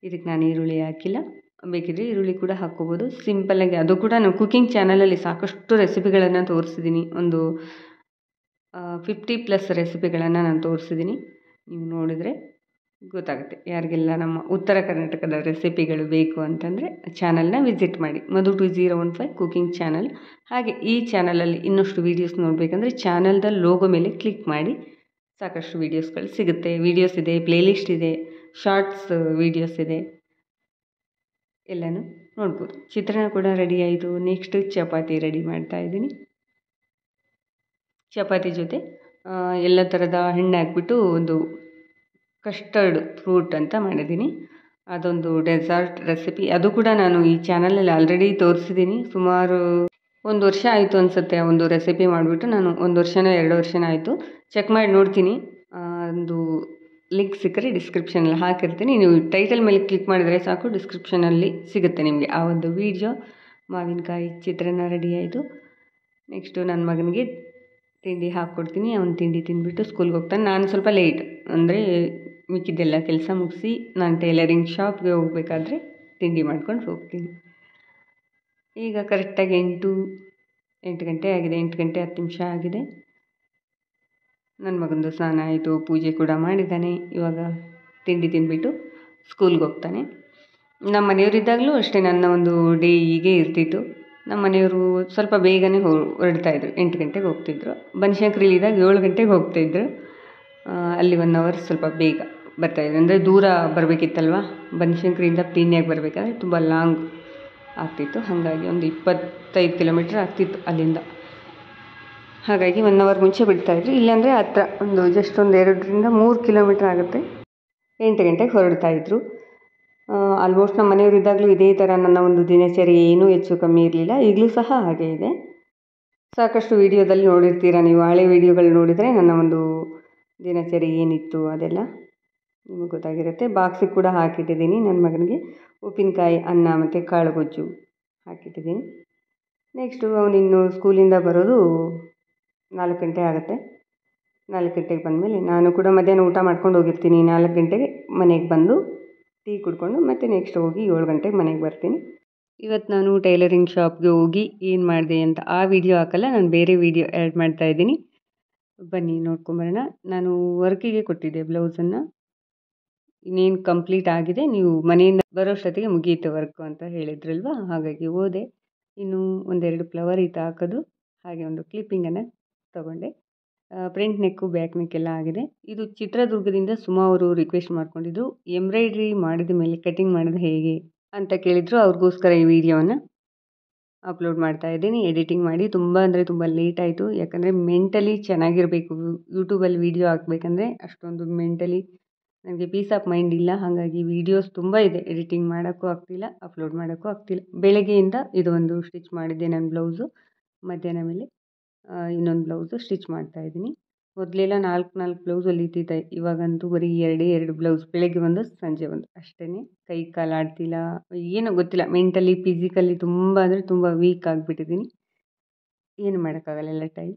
ಇದಕ್ಕೆ ನಾನು ಈರುಳ್ಳಿ ಹಾಕಿಲ್ಲ, ಬೇಕಿದ್ರೆ ಈರುಳ್ಳಿ ಕೂಡ ಹಾಕ್ಕೋಬೋದು. ಸಿಂಪಲ್ಲಾಗಿ, ಅದು ಕೂಡ ನಾನು ಕುಕ್ಕಿಂಗ್ ಚಾನಲಲ್ಲಿ ಸಾಕಷ್ಟು ರೆಸಿಪಿಗಳನ್ನು ತೋರಿಸಿದ್ದೀನಿ. ಒಂದು 50+ ರೆಸಿಪಿಗಳನ್ನು ನಾನು ತೋರಿಸಿದ್ದೀನಿ. ನೀವು ನೋಡಿದರೆ ಗೊತ್ತಾಗುತ್ತೆ. ಯಾರಿಗೆಲ್ಲ ನಮ್ಮ ಉತ್ತರ ಕರ್ನಾಟಕದ ರೆಸಿಪಿಗಳು ಬೇಕು ಅಂತಂದರೆ ಚಾನಲ್ನ ವಿಸಿಟ್ ಮಾಡಿ. ಮಧು 2015 ಕುಕ್ಕಿಂಗ್ ಚಾನಲ್. ಹಾಗೆ ಈ ಚಾನಲಲ್ಲಿ ಇನ್ನಷ್ಟು ವೀಡಿಯೋಸ್ ನೋಡಬೇಕಂದ್ರೆ ಚಾನಲ್ದ ಲೋಗೋ ಮೇಲೆ ಕ್ಲಿಕ್ ಮಾಡಿ. ಸಾಕಷ್ಟು ವೀಡಿಯೋಸ್ಗಳು ಸಿಗುತ್ತೆ. ವೀಡಿಯೋಸ್ ಇದೆ, ಪ್ಲೇಲಿಸ್ಟ್ ಇದೆ, ಶಾರ್ಟ್ಸ್ ವೀಡಿಯೋಸ್ ಇದೆ, ಎಲ್ಲನೂ ನೋಡ್ಬೋದು. ಚಿತ್ರಾನ್ನ ಕೂಡ ರೆಡಿ ಆಯಿತು. ನೆಕ್ಸ್ಟ್ ಚಪಾತಿ ರೆಡಿ ಮಾಡ್ತಾಯಿದ್ದೀನಿ. ಚಪಾತಿ ಜೊತೆ ಎಲ್ಲ ಥರದ ಹಣ್ಣು ಹಾಕ್ಬಿಟ್ಟು ಒಂದು ಕಸ್ಟರ್ಡ್ ಫ್ರೂಟ್ ಅಂತ ಮಾಡಿದ್ದೀನಿ. ಅದೊಂದು ಡೆಸರ್ಟ್ ರೆಸಿಪಿ. ಅದು ಕೂಡ ನಾನು ಈ ಚಾನಲಲ್ಲಿ ಆಲ್ರೆಡಿ ತೋರಿಸಿದ್ದೀನಿ. ಸುಮಾರು 1 ವರ್ಷ ಆಯಿತು ಅನಿಸುತ್ತೆ ಒಂದು ರೆಸಿಪಿ ಮಾಡಿಬಿಟ್ಟು. ನಾನು 1 ವರ್ಷನೋ 2 ವರ್ಷನೋ ಆಯಿತು. ಚೆಕ್ ಮಾಡಿ ನೋಡ್ತೀನಿ. ಒಂದು ಲಿಂಕ್ ಸಿಕ್ಕರೆ ಡಿಸ್ಕ್ರಿಪ್ಷನಲ್ಲಿ ಹಾಕಿರ್ತೀನಿ. ನೀವು ಟೈಟಲ್ ಮೇಲೆ ಕ್ಲಿಕ್ ಮಾಡಿದರೆ ಸಾಕು, ಡಿಸ್ಕ್ರಿಪ್ಷನಲ್ಲಿ ಸಿಗುತ್ತೆ ನಿಮಗೆ ಆ ಒಂದು ವೀಡಿಯೋ. ಮಾವಿನಕಾಯಿ ಚಿತ್ರಾನ್ನ ರೆಡಿ ಆಯಿತು. ನೆಕ್ಸ್ಟು ನನ್ನ ಮಗನಿಗೆ ತಿಂಡಿ ಹಾಕ್ಕೊಡ್ತೀನಿ. ಅವನು ತಿಂಡಿ ತಿಂದುಬಿಟ್ಟು ಸ್ಕೂಲ್ಗೆ ಹೋಗ್ತಾನೆ. ನಾನು ಸ್ವಲ್ಪ ಲೇಟ್ ಅಂದರೆ ಮಿಕ್ಕಿದ್ದೆಲ್ಲ ಕೆಲಸ ಮುಗಿಸಿ ನಾನು ಟೈಲರಿಂಗ್ ಶಾಪ್ಗೆ ಹೋಗಬೇಕಾದ್ರೆ ತಿಂಡಿ ಮಾಡ್ಕೊಂಡು ಹೋಗ್ತೀನಿ. ಈಗ ಕರೆಕ್ಟಾಗಿ 8 ಗಂಟೆ ಆಗಿದೆ. 8 ಗಂಟೆ 10 ನಿಮಿಷ ಆಗಿದೆ. ನನ್ನ ಮಗಂದು ಸ್ನಾನ ಆಯಿತು, ಪೂಜೆ ಕೂಡ ಮಾಡಿದ್ದಾನೆ. ಇವಾಗ ತಿಂಡಿ ತಿಂದುಬಿಟ್ಟು ಸ್ಕೂಲ್ಗೆ ಹೋಗ್ತಾನೆ. ನಮ್ಮ ಮನೆಯವರಿದ್ದಾಗಲೂ ಅಷ್ಟೇ ನನ್ನ ಒಂದು ಡೇ ಹೀಗೆ ಇರ್ತಿತ್ತು. ನಮ್ಮ ಮನೆಯವರು ಸ್ವಲ್ಪ ಬೇಗನೆ ಹೊರಡ್ತಾಯಿದ್ರು. 8 ಗಂಟೆಗೆ ಹೋಗ್ತಿದ್ರು. ಬನಶಂಕರಿಲಿದ್ದಾಗ 7 ಗಂಟೆಗೆ ಹೋಗ್ತಾಯಿದ್ರು. ಅಲ್ಲಿ 1 ಅವರ್ ಸ್ವಲ್ಪ ಬೇಗ ಬರ್ತಾಯಿದ್ರು. ಅಂದರೆ ದೂರ ಬರಬೇಕಿತ್ತಲ್ವ, ಬನಶಂಕರಿಯಿಂದ ಪೀಣ್ಯಾಗೆ ಬರಬೇಕಾದ್ರೆ ತುಂಬ ಲಾಂಗ್ ಆಗ್ತಿತ್ತು. ಹಾಗಾಗಿ ಒಂದು 25 ಕಿಲೋಮೀಟ್ರ್ ಆಗ್ತಿತ್ತು ಅಲ್ಲಿಂದ. ಹಾಗಾಗಿ 1 ಅವರ್ ಮುಂಚೆ ಬಿಡ್ತಾಯಿದ್ರು. ಇಲ್ಲಾಂದರೆ ಹತ್ರ ಒಂದು ಜಸ್ಟ್ ಒಂದು 2-3 ಕಿಲೋಮೀಟ್ರ್ ಆಗುತ್ತೆ. 8 ಗಂಟೆಗೆ ಹೊರಡ್ತಾಯಿದ್ರು. ಆಲ್ಮೋಸ್ಟ್ ನಮ್ಮ ಮನೆಯವರಿದ್ದಾಗಲೂ ಇದೇ ಥರ ನನ್ನ ಒಂದು ದಿನಚರಿ ಏನೂ ಹೆಚ್ಚು ಕಮ್ಮಿ ಇರಲಿಲ್ಲ. ಈಗಲೂ ಸಹ ಹಾಗೆ ಇದೆ. ಸಾಕಷ್ಟು ವೀಡಿಯೋದಲ್ಲಿ ನೋಡಿರ್ತೀರ ನೀವು. ಹಳೆ ವೀಡಿಯೋಗಳು ನೋಡಿದರೆ ನನ್ನ ಒಂದು ದಿನಚರಿ ಏನಿತ್ತು ಅದೆಲ್ಲ ನಿಮಗೆ ಗೊತ್ತಾಗಿರುತ್ತೆ. ಬಾಕ್ಸಿಗೆ ಕೂಡ ಹಾಕಿಟ್ಟಿದ್ದೀನಿ. ನನ್ನ ಮಗನಿಗೆ ಉಪ್ಪಿನಕಾಯಿ, ಅನ್ನ ಮತ್ತು ಕಾಳು ಗೊಜ್ಜು ಹಾಕಿಟ್ಟಿದ್ದೀನಿ. ನೆಕ್ಸ್ಟು ಅವನಿನ್ನು ಸ್ಕೂಲಿಂದ ಬರೋದು 4 ಗಂಟೆ ಆಗುತ್ತೆ. 4 ಗಂಟೆಗೆ ಬಂದಮೇಲೆ ನಾನು ಕೂಡ ಮಧ್ಯಾಹ್ನ ಊಟ ಮಾಡ್ಕೊಂಡು ಹೋಗಿರ್ತೀನಿ. 4 ಗಂಟೆಗೆ ಮನೆಗೆ ಬಂದು ಟೀ ಕುಡ್ಕೊಂಡು ಮತ್ತೆ ನೆಕ್ಸ್ಟ್ ಹೋಗಿ 7 ಗಂಟೆಗೆ ಮನೆಗೆ ಬರ್ತೀನಿ. ಇವತ್ತು ನಾನು ಟೈಲರಿಂಗ್ ಶಾಪ್ಗೆ ಹೋಗಿ ಏನು ಮಾಡಿದೆ ಅಂತ ಆ ವಿಡಿಯೋ ಹಾಕಲ್ಲ, ನಾನು ಬೇರೆ ವಿಡಿಯೋ ಆ್ಯಡ್ ಮಾಡ್ತಾಯಿದ್ದೀನಿ. ಬನ್ನಿ ನೋಡ್ಕೊಂಬರೋಣ. ನಾನು ವರ್ಕಿಗೆ ಕೊಟ್ಟಿದ್ದೆ ಬ್ಲೌಸನ್ನು. ಇನ್ನೇನು ಕಂಪ್ಲೀಟ್ ಆಗಿದೆ, ನೀವು ಮನೆಯಿಂದ ಬರೋಷ್ಟೊತ್ತಿಗೆ ಮುಗಿಯುತ್ತೆ ವರ್ಕು ಅಂತ ಹೇಳಿದ್ರಲ್ವ, ಹಾಗಾಗಿ ಹೋದೆ. ಇನ್ನು 1-2 ಫ್ಲವರ್ ಇತ್ತು ಹಾಕೋದು. ಹಾಗೆ ಒಂದು ಕ್ಲಿಪ್ಪಿಂಗನ್ನು ತೊಗೊಂಡೆ. ಫ್ರಂಟ್ ನೆಕ್ಕು ಬ್ಯಾಕ್ ನೆಕ್ ಎಲ್ಲ ಆಗಿದೆ. ಇದು ಚಿತ್ರದುರ್ಗದಿಂದ ಸುಮಾ ಅವರು ರಿಕ್ವೆಸ್ಟ್ ಮಾಡ್ಕೊಂಡಿದ್ರು, ಎಂಬ್ರಾಯ್ಡ್ರಿ ಮಾಡಿದ ಮೇಲೆ ಕಟಿಂಗ್ ಮಾಡೋದು ಹೇಗೆ ಅಂತ ಕೇಳಿದರು. ಅವ್ರಿಗೋಸ್ಕರ ಈ ವಿಡಿಯೋವನ್ನು ಅಪ್ಲೋಡ್ ಮಾಡ್ತಾ ಇದ್ದೀನಿ. ಎಡಿಟಿಂಗ್ ಮಾಡಿ ತುಂಬ ಅಂದರೆ ತುಂಬ ಲೇಟ್ ಆಯಿತು. ಯಾಕಂದರೆ ಮೆಂಟಲಿ ಚೆನ್ನಾಗಿರಬೇಕು. ಯೂಟ್ಯೂಬಲ್ಲಿ ವೀಡಿಯೋ ಹಾಕಬೇಕಂದ್ರೆ ಅಷ್ಟೊಂದು ಮೆಂಟಲಿ ನನಗೆ ಪೀಸ್ ಆಫ್ ಮೈಂಡ್ ಇಲ್ಲ. ಹಾಗಾಗಿ ವೀಡಿಯೋಸ್ ತುಂಬ ಇದೆ, ಎಡಿಟಿಂಗ್ ಮಾಡೋಕ್ಕೂ ಆಗ್ತಿಲ್ಲ, ಅಪ್ಲೋಡ್ ಮಾಡೋಕ್ಕೂ ಆಗ್ತಿಲ್ಲ. ಬೆಳಗ್ಗೆಯಿಂದ ಇದು ಒಂದು ಸ್ಟಿಚ್ ಮಾಡಿದ್ದೆ ನನ್ನ ಬ್ಲೌಸು. ಮಧ್ಯಾಹ್ನ ಮೇಲೆ ಇನ್ನೊಂದು ಬ್ಲೌಸು ಸ್ಟಿಚ್ ಮಾಡ್ತಾಯಿದ್ದೀನಿ. ಮೊದಲೆಲ್ಲ 4 ಬ್ಲೌಸ್ ಹೊಲಿತಿದ್ದೆ. ಇವಾಗಂತೂ ಬರೀ 2 ಬ್ಲೌಸ್, ಬೆಳಗ್ಗೆ ಒಂದು ಸಂಜೆ ಒಂದು ಅಷ್ಟೇ. ಕೈ ಕಾಲು ಆಡ್ತಿಲ್ಲ, ಏನೋ ಗೊತ್ತಿಲ್ಲ. ಮೆಂಟಲಿ ಫಿಸಿಕಲಿ ತುಂಬ ಅಂದರೆ ತುಂಬ ವೀಕ್ ಆಗಿಬಿಟ್ಟಿದ್ದೀನಿ. ಏನು ಮಾಡೋಕ್ಕಾಗಲ್ಲ, ಎಲ್ಲ ಟೈಮ್.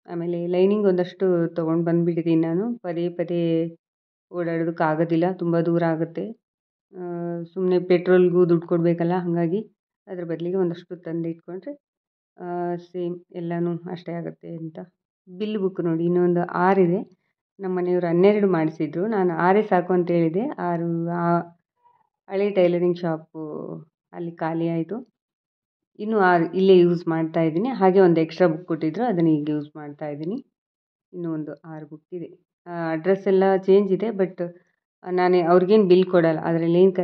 ಆಮೇಲೆ ಲೈನಿಂಗ್ ಒಂದಷ್ಟು ತೊಗೊಂಡು ಬಂದುಬಿಟ್ಟಿದ್ದೀನಿ ನಾನು. ಪದೇ ಓಡಾಡೋದಕ್ಕಾಗೋದಿಲ್ಲ, ತುಂಬ ದೂರ ಆಗುತ್ತೆ. ಸುಮ್ಮನೆ ಪೆಟ್ರೋಲ್ಗೂ ದುಡ್ಡು ಕೊಡಬೇಕಲ್ಲ, ಹಾಗಾಗಿ ಅದ್ರ ಬದಲಿಗೆ ಒಂದಷ್ಟು ತಂದು ಇಟ್ಕೊಂಡ್ರೆ ಸೇಮ್ ಎಲ್ಲನೂ ಅಷ್ಟೇ ಆಗುತ್ತೆ ಅಂತ. ಬಿಲ್ ಬುಕ್ ನೋಡಿ ಇನ್ನೊಂದು 6 ಇದೆ. ನಮ್ಮ ಮನೆಯವರು 12 ಮಾಡಿಸಿದ್ರು. ನಾನು 6 ಸಾಕು ಅಂತ ಹೇಳಿದೆ. 6 ಹಳೆ ಟೈಲರಿಂಗ್ ಶಾಪು ಅಲ್ಲಿ ಖಾಲಿ ಆಯಿತು. ಇನ್ನೂ 6 ಇಲ್ಲೇ ಯೂಸ್ ಮಾಡ್ತಾಯಿದ್ದೀನಿ. ಹಾಗೆ ಒಂದು ಎಕ್ಸ್ಟ್ರಾ ಬುಕ್ ಕೊಟ್ಟಿದ್ರು, ಅದನ್ನು ಈಗ ಯೂಸ್ ಮಾಡ್ತಾಯಿದ್ದೀನಿ. ಇನ್ನೂ ಒಂದು 6 ಬುಕ್ ಇದೆ. ಅಡ್ರೆಸ್ ಎಲ್ಲ ಚೇಂಜ್ ಇದೆ, ಬಟ್ ನಾನು ಅವ್ರಿಗೇನು ಬಿಲ್ ಕೊಡೋಲ್ಲ. ಅದರಲ್ಲಿ ಏನು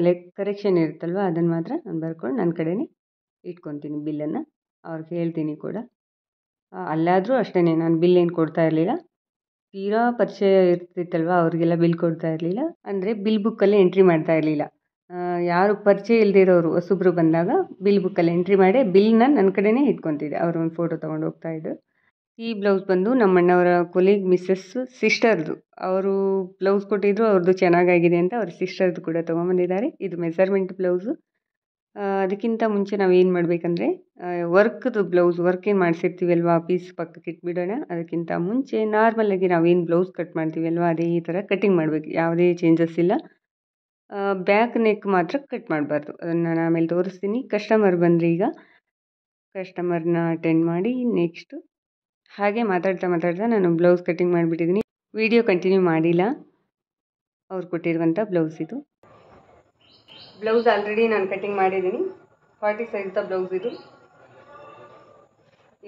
ಕರೆಕ್ಷನ್ ಇರುತ್ತಲ್ವ ಅದನ್ನು ಮಾತ್ರ ನಾನು ಬರ್ಕೊಂಡು ನನ್ನ ಕಡೆಯೇ ಇಟ್ಕೊತೀನಿ ಬಿಲ್ಲನ್ನು. ಅವ್ರಿಗೆ ಹೇಳ್ತೀನಿ ಕೂಡ. ಅಲ್ಲಾದರೂ ಅಷ್ಟೇ, ನಾನು ಬಿಲ್ ಏನು ಕೊಡ್ತಾ ಇರಲಿಲ್ಲ. ತೀರಾ ಪರಿಚಯ ಇರ್ತಿತ್ತಲ್ವ ಅವ್ರಿಗೆಲ್ಲ ಬಿಲ್ ಕೊಡ್ತಾ ಇರಲಿಲ್ಲ. ಅಂದರೆ ಬಿಲ್ ಬುಕ್ಕಲ್ಲಿ ಎಂಟ್ರಿ ಮಾಡ್ತಾ ಇರಲಿಲ್ಲ. ಯಾರು ಪರಿಚಯ ಇಲ್ಲದೇ ಇರೋರು ಹೊಸಬ್ರು ಬಂದಾಗ ಬಿಲ್ ಬುಕ್ಕಲ್ಲಿ ಎಂಟ್ರಿ ಮಾಡಿ ಬಿಲ್ನ ನನ್ನ ಕಡೆಯೇ ಇಟ್ಕೊತಿದ್ದೆ. ಅವರು ಒಂದು ಫೋಟೋ ತೊಗೊಂಡು ಹೋಗ್ತಾಯಿದ್ರು. ಈ ಬ್ಲೌಸ್ ಬಂದು ನಮ್ಮ ಅಣ್ಣವರ ಕೊಲೀಗ್ ಮಿಸ್ಸಸ್ ಸಿಸ್ಟರ್ದು. ಅವರು ಬ್ಲೌಸ್ ಕೊಟ್ಟಿದ್ರು, ಅವ್ರದ್ದು ಚೆನ್ನಾಗಾಗಿದೆ ಅಂತ ಅವ್ರ ಸಿಸ್ಟರ್ದು ಕೂಡ ತೊಗೊಂಬಂದಿದ್ದಾರೆ. ಇದು ಮೆಸರ್ಮೆಂಟ್ ಬ್ಲೌಸು. ಅದಕ್ಕಿಂತ ಮುಂಚೆ ನಾವೇನು ಮಾಡಬೇಕಂದ್ರೆ ವರ್ಕ್ದು ಬ್ಲೌಸ್, ವರ್ಕ್ ಏನು ಮಾಡಿಸಿರ್ತೀವಿ ಅಲ್ವಾ, ಪೀಸ್ ಪಕ್ಕಕ್ಕೆ ಇಟ್ಬಿಡೋಣ. ಅದಕ್ಕಿಂತ ಮುಂಚೆ ನಾರ್ಮಲಾಗಿ ನಾವೇನು ಬ್ಲೌಸ್ ಕಟ್ ಮಾಡ್ತೀವಿ ಅಲ್ವಾ, ಅದೇ ಈ ಥರ ಕಟಿಂಗ್ ಮಾಡಬೇಕು. ಯಾವುದೇ ಚೇಂಜಸ್ ಇಲ್ಲ. ಬ್ಯಾಕ್ ನೆಕ್ ಮಾತ್ರ ಕಟ್ ಮಾಡಬಾರ್ದು. ಅದನ್ನು ನಾನು ಆಮೇಲೆ ತೋರಿಸ್ತೀನಿ. ಕಸ್ಟಮರ್ ಬಂದರೆ ಈಗ ಕಸ್ಟಮರ್ನ ಅಟೆಂಡ್ ಮಾಡಿ ನೆಕ್ಸ್ಟು ಹಾಗೆ ಮಾತಾಡ್ತಾ ನಾನು ಬ್ಲೌಸ್ ಕಟಿಂಗ್ ಮಾಡಿಬಿಟ್ಟಿದ್ದೀನಿ. ವಿಡಿಯೋ ಕಂಟಿನ್ಯೂ ಮಾಡಿಲ್ಲ. ಅವ್ರು ಕೊಟ್ಟಿರುವಂಥ ಬ್ಲೌಸ್ ಇದು. ಬ್ಲೌಸ್ ಆಲ್ರೆಡಿ ನಾನು ಕಟಿಂಗ್ ಮಾಡಿದ್ದೀನಿ. 40 ಸೈಜ್ದ ಬ್ಲೌಸ್ ಇದು.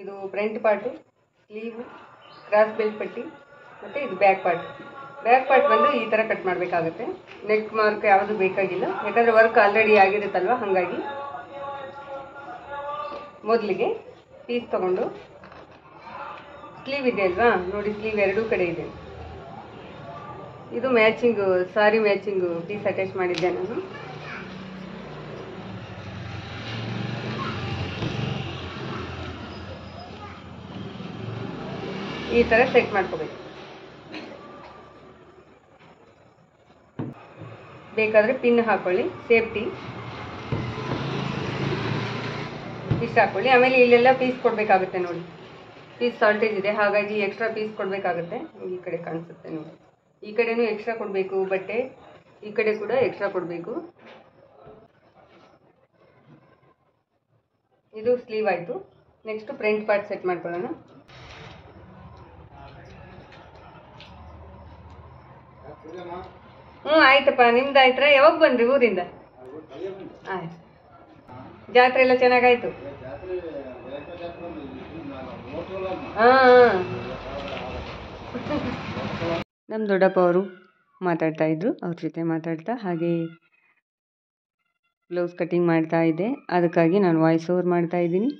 ಇದು front part, sleeve, cross belt ಪಟ್ಟಿ ಮತ್ತು ಇದು ಬ್ಯಾಕ್ ಪಾರ್ಟ್ ಬಂದು ಈ ಥರ ಕಟ್ ಮಾಡಬೇಕಾಗುತ್ತೆ. ನೆಕ್ ಮಾರ್ಕ್ ಯಾವುದು ಬೇಕಾಗಿಲ್ಲ, ಯಾಕಂದರೆ ವರ್ಕ್ ಆಲ್ರೆಡಿ ಆಗಿರುತ್ತಲ್ವ, ಹಾಗಾಗಿ ಮೊದಲಿಗೆ ಪೀಸ್ ತಗೊಂಡು ಸ್ಲೀವ್ ಇದೆ ಅಲ್ವಾ ನೋಡಿ, ಸ್ಲೀವ್ ಎರಡೂ ಕಡೆ ಇದೆ. ಇದು ಮ್ಯಾಚಿಂಗು ಸಾರಿ ಮ್ಯಾಚಿಂಗು ಪೀಸ್ ಅಟ್ಯಾಚ್ ಮಾಡಿದ್ದೆ ನಾನು. ಈ ಥರ ಸೆಟ್ ಮಾಡ್ಕೋಬೇಕು. ಬೇಕಾದರೆ ಪಿನ್ ಹಾಕೊಳ್ಳಿ, ಸೇಫ್ಟಿ ಇಷ್ಟು ಹಾಕೊಳ್ಳಿ. ಆಮೇಲೆ ಇಲ್ಲೆಲ್ಲ ಪೀಸ್ ಕೊಡಬೇಕಾಗುತ್ತೆ ನೋಡಿ, ಪೀಸ್ ಶಾರ್ಟೇಜ್ ಇದೆ, ಹಾಗಾಗಿ ಎಕ್ಸ್ಟ್ರಾ ಪೀಸ್ ಕೊಡಬೇಕಾಗುತ್ತೆ. ಈ ಕಡೆ ಕಾಣಿಸುತ್ತೆ ನೋಡಿ, ಈ ಕಡೆನೂ ಎಕ್ಸ್ಟ್ರಾ ಕೊಡಬೇಕು ಬಟ್ಟೆ, ಈ ಕಡೆ ಕೂಡ ಎಕ್ಸ್ಟ್ರಾ ಕೊಡಬೇಕು. ಇದು ಸ್ಲೀವ್ ಆಯಿತು. ನೆಕ್ಸ್ಟ್ ಫ್ರಂಟ್ ಪಾರ್ಟ್ ಸೆಟ್ ಮಾಡ್ಕೊಳ್ಳೋಣ. ಆಯ್ತಪ್ಪ, ನಿಮ್ದು ಆಯ್ತಾ? ಯಾವಾಗ ಬಂದ್ರಿ ಊರಿಂದ? ಆಯ್ತು. ಜಾತ್ರೆ ಎಲ್ಲ ಚೆನ್ನಾಗಾಯ್ತು? ಹಾಂ. ನಮ್ಮ ದೊಡ್ಡಪ್ಪ ಅವರು ಮಾತಾಡ್ತಾ ಇದ್ರು, ಅವ್ರ ಜೊತೆ ಮಾತಾಡ್ತಾ ಹಾಗೆ ಬ್ಲೌಸ್ ಕಟ್ಟಿಂಗ್ ಮಾಡ್ತಾ ಇದ್ದೆ. ಅದಕ್ಕಾಗಿ ನಾನು ವಾಯ್ಸ್ ಓವರ್ ಮಾಡ್ತಾ ಇದ್ದೀನಿ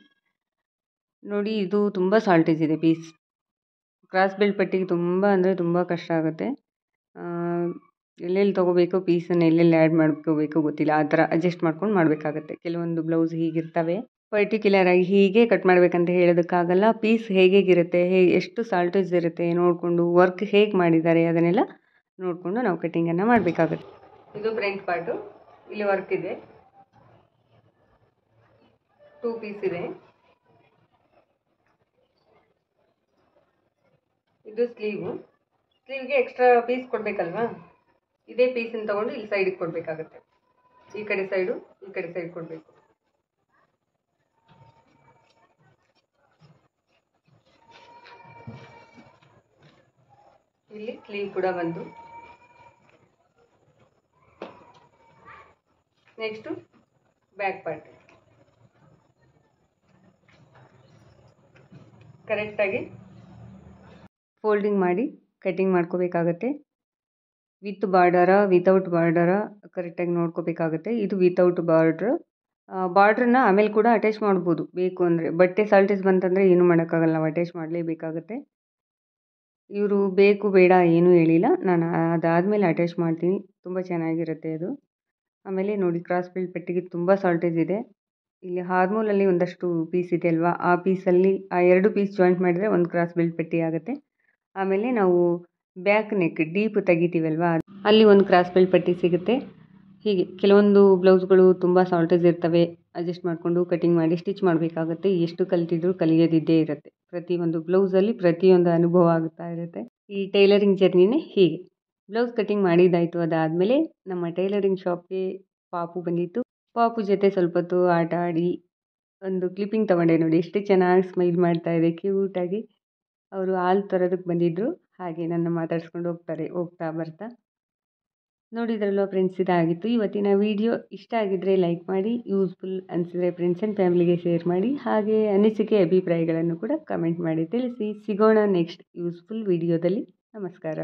ನೋಡಿ. ಇದು ತುಂಬ ಶಾರ್ಟೇಜ್ ಇದೆ ಪೀಸ್. ಕ್ರಾಸ್ ಬೆಲ್ಟ್ ಪಟ್ಟಿಗೆ ತುಂಬ ಅಂದರೆ ತುಂಬ ಕಷ್ಟ ಆಗುತ್ತೆ. ಎಲ್ಲೆಲ್ಲಿ ತೊಗೋಬೇಕು ಪೀಸನ್ನು, ಎಲ್ಲೆಲ್ಲಿ ಆ್ಯಡ್ ಮಾಡ್ಕೋಬೇಕು ಗೊತ್ತಿಲ್ಲ. ಆ ಥರ ಅಡ್ಜಸ್ಟ್ ಮಾಡ್ಕೊಂಡು ಮಾಡಬೇಕಾಗತ್ತೆ. ಕೆಲವೊಂದು ಬ್ಲೌಸ್ ಹೀಗಿರ್ತವೆ, ಪರ್ಟಿಕ್ಯುಲರ್ ಆಗಿ ಹೀಗೆ ಕಟ್ ಮಾಡಬೇಕಂತ ಹೇಳೋದಕ್ಕಾಗಲ್ಲ. ಪೀಸ್ ಹೇಗಿರುತ್ತೆ, ಎಷ್ಟು ಶಾರ್ಟೇಜ್ ಇರುತ್ತೆ ನೋಡಿಕೊಂಡು, ವರ್ಕ್ ಹೇಗೆ ಮಾಡಿದ್ದಾರೆ ಅದನ್ನೆಲ್ಲ ನೋಡಿಕೊಂಡು ನಾವು ಕಟ್ಟಿಂಗನ್ನು ಮಾಡಬೇಕಾಗತ್ತೆ. ಇದು ಫ್ರಂಟ್ ಪಾರ್ಟು, ಇಲ್ಲಿ ವರ್ಕ್ ಇದೆ, 2 ಪೀಸ್ ಇದೆ. ಇದು ಸ್ಲೀವ್ಗೆ ಎಕ್ಸ್ಟ್ರಾ ಪೀಸ್ ಕೊಡಬೇಕಲ್ವಾ, ಇದೇ ಪೀಸನ್ನು ತೊಗೊಂಡು ಇಲ್ಲಿ ಸೈಡಿಗೆ ಕೊಡಬೇಕಾಗತ್ತೆ. ಈ ಕಡೆ ಸೈಡು, ಈ ಕಡೆ ಸೈಡ್ ಕೊಡಬೇಕು. ಇಲ್ಲಿ ಸ್ಲೀವ್ ಕೂಡ ಬಂದು. ನೆಕ್ಸ್ಟು ಬ್ಯಾಕ್ ಪಾರ್ಟ್ ಕರೆಕ್ಟಾಗಿ ಫೋಲ್ಡಿಂಗ್ ಮಾಡಿ ಕಟ್ಟಿಂಗ್ ಮಾಡ್ಕೋಬೇಕಾಗತ್ತೆ. ವಿತ್ ಬಾರ್ಡರ ವಿತೌಟ್ ಬಾರ್ಡರ ಕರೆಕ್ಟಾಗಿ ನೋಡ್ಕೋಬೇಕಾಗುತ್ತೆ. ಇದು ವಿತೌಟ್ ಬಾರ್ಡ್ರನ್ನ ಆಮೇಲೆ ಕೂಡ ಅಟ್ಯಾಚ್ ಮಾಡ್ಬೋದು ಬೇಕು ಅಂದರೆ. ಬಟ್ಟೆ ಶಾರ್ಟೇಜ್ ಬಂತಂದರೆ ಏನೂ ಮಾಡೋಕ್ಕಾಗಲ್ಲ, ನಾವು ಅಟ್ಯಾಚ್ ಮಾಡಲೇಬೇಕಾಗತ್ತೆ. ಇವರು ಬೇಕು ಬೇಡ ಏನೂ ಹೇಳಿಲ್ಲ, ನಾನು ಅದಾದಮೇಲೆ ಅಟ್ಯಾಚ್ ಮಾಡ್ತೀನಿ. ತುಂಬ ಚೆನ್ನಾಗಿರುತ್ತೆ ಅದು. ಆಮೇಲೆ ನೋಡಿ, ಕ್ರಾಸ್ ಬೆಲ್ಟ್ ಪಟ್ಟಿಗೆ ತುಂಬ ಶಾರ್ಟೇಜ್ ಇದೆ. ಇಲ್ಲಿ ಹಾರ್ಮೋಲಲ್ಲಿ ಒಂದಷ್ಟು ಪೀಸ್ ಇದೆ ಅಲ್ವಾ, ಆ ಪೀಸಲ್ಲಿ ಆ 2 ಪೀಸ್ ಜಾಯಿಂಟ್ ಮಾಡಿದರೆ ಒಂದು ಕ್ರಾಸ್ ಬೆಲ್ಟ್ ಪಟ್ಟಿ ಆಗುತ್ತೆ. ಆಮೇಲೆ ನಾವು ಬ್ಯಾಕ್ ನೆಕ್ ಡೀಪ್ ತೆಗಿತೀವಲ್ವಾ, ಅಲ್ಲಿ ಒಂದು ಕ್ರಾಸ್ ಬೆಲ್ಟ್ ಪಟ್ಟಿ ಸಿಗುತ್ತೆ. ಹೀಗೆ ಕೆಲವೊಂದು ಬ್ಲೌಸ್ಗಳು ತುಂಬ ಶಾರ್ಟೇಜ್ ಇರ್ತವೆ, ಅಡ್ಜಸ್ಟ್ ಮಾಡಿಕೊಂಡು ಕಟಿಂಗ್ ಮಾಡಿ ಸ್ಟಿಚ್ ಮಾಡಬೇಕಾಗುತ್ತೆ. ಎಷ್ಟು ಕಲ್ತಿದ್ರೂ ಕಲಿಯೋದಿದ್ದೇ ಇರುತ್ತೆ. ಪ್ರತಿಯೊಂದು ಬ್ಲೌಸಲ್ಲಿ ಪ್ರತಿಯೊಂದು ಅನುಭವ ಆಗುತ್ತಾ ಇರುತ್ತೆ. ಈ ಟೈಲರಿಂಗ್ ಜರ್ನಿನೇ ಹೀಗೆ. ಬ್ಲೌಸ್ ಕಟಿಂಗ್ ಮಾಡಿದ್ದಾಯಿತು. ಅದಾದಮೇಲೆ ನಮ್ಮ ಟೈಲರಿಂಗ್ ಶಾಪ್ಗೆ ಪಾಪು ಬಂದಿತ್ತು. ಪಾಪು ಜೊತೆ ಸ್ವಲ್ಪ ಹೊತ್ತು ಆಟ ಆಡಿ ಒಂದು ಕ್ಲಿಪ್ಪಿಂಗ್ ತೊಗೊಂಡೆ ನೋಡಿ, ಎಷ್ಟು ಚೆನ್ನಾಗಿ ಸ್ಮೈಲ್ ಮಾಡ್ತಾ ಇದೆ ಕ್ಯೂಟಾಗಿ. ಅವರು ಹಾಲು ತರೋದಕ್ಕೆ ಬಂದಿದ್ದರು, ಹಾಗೆ ನನ್ನ ಮಾತಾಡ್ಸ್ಕೊಂಡು ಹೋಗ್ತಾ ಬರ್ತಾ ನೋಡಿದ್ರಲ್ವ ಫ್ರೆಂಡ್ಸ್, ಇದಾಗಿತ್ತು ಇವತ್ತಿನ ವಿಡಿಯೋ. ಇಷ್ಟ ಆಗಿದ್ದರೆ ಲೈಕ್ ಮಾಡಿ, ಯೂಸ್ಫುಲ್ ಅನಿಸಿದರೆ ಫ್ರೆಂಡ್ಸ್ ಆ್ಯಂಡ್ ಫ್ಯಾಮಿಲಿಗೆ ಶೇರ್ ಮಾಡಿ, ಹಾಗೆ ಅನಿಸಿಕೆ ಅಭಿಪ್ರಾಯಗಳನ್ನು ಕೂಡ ಕಮೆಂಟ್ ಮಾಡಿ ತಿಳಿಸಿ. ಸಿಗೋಣ ನೆಕ್ಸ್ಟ್ ಯೂಸ್ಫುಲ್ ವಿಡಿಯೋದಲ್ಲಿ. ನಮಸ್ಕಾರ.